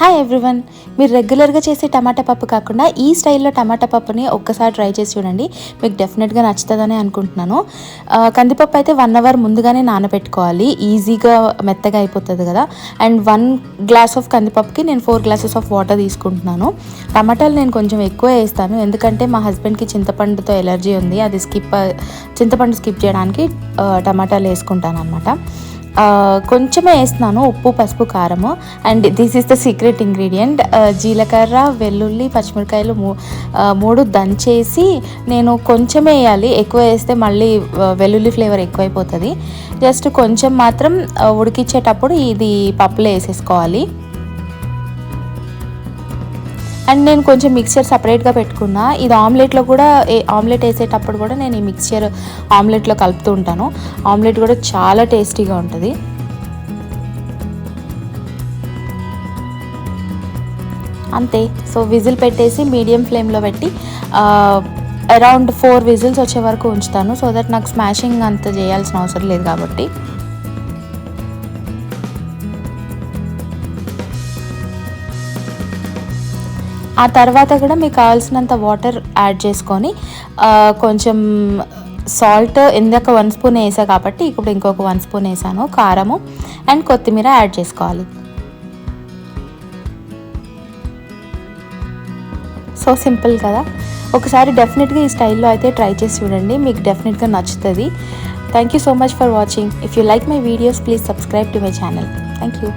Hi everyone, మీరు రెగ్యులర్గా చేసే టమాటా పప్పు కాకుండా ఈ స్టైల్లో టమాటా పప్పుని ఒక్కసారి ట్రై చేసి చూడండి. మీకు డెఫినెట్గా నచ్చుతుందని అనుకుంటున్నాను. కందిపప్పు అయితే 1 అవర్ ముందుగానే నానబెట్టుకోవాలి, ఈజీగా మెత్తగా అయిపోతుంది కదా. అండ్ 1 గ్లాస్ ఆఫ్ కందిపప్పుకి నేను 4 గ్లాసెస్ ఆఫ్ వాటర్ తీసుకుంటున్నాను. టమాటాలు నేను కొంచెం ఎక్కువ వేస్తాను, ఎందుకంటే మా హస్బెండ్కి చింతపండుతో ఎలర్జీ ఉంది. అది చింతపండు స్కిప్ చేయడానికి టమాటాలు వేసుకుంటాను అనమాట. కొంచెమే వేస్తున్నాను, ఉప్పు, పసుపు, కారము. And this is the secret ingredient. జీలకర్ర, వెల్లుల్లి, పచ్చిమిరకాయలు 3 దంచేసి నేను కొంచెమే వేయాలి. ఎక్కువ వేస్తే మళ్ళీ వెల్లుల్లి ఫ్లేవర్ ఎక్కువైపోతుంది. జస్ట్ కొంచెం మాత్రం ఉడికించేటప్పుడు ఇది పప్పులో వేసేసుకోవాలి. అండ్ నేను కొంచెం మిక్చర్ సపరేట్గా పెట్టుకున్నా. ఇది ఆమ్లెట్లో కూడా, ఆమ్లెట్ వేసేటప్పుడు కూడా నేను ఈ మిక్చర్ ఆమ్లెట్లో కలుపుతూ ఉంటాను. ఆమ్లెట్ కూడా చాలా టేస్టీగా ఉంటుంది. అంతే. సో విజిల్ పెట్టేసి మీడియం ఫ్లేమ్లో పెట్టి అరౌండ్ 4 విజిల్స్ వచ్చే వరకు ఉంచుతాను, సో దట్ నాకు స్మాషింగ్ అంత చేయాల్సిన అవసరం లేదు కాబట్టి. ఆ తర్వాత కూడా మీకు కావాల్సినంత వాటర్ యాడ్ చేసుకొని కొంచెం సాల్ట్, ఇందాక 1 స్పూన్ వేసా కాబట్టి ఇప్పుడు ఇంకొక 1 స్పూన్ వేసాను. కారము అండ్ కొత్తిమీర యాడ్ చేసుకోవాలి. సో సింపుల్ కదా. ఒకసారి డెఫినెట్గా ఈ స్టైల్లో అయితే ట్రై చేసి చూడండి, మీకు డెఫినెట్గా నచ్చుతుంది. Thank you so much for watching. If you like my videos, please subscribe to my channel. Thank you.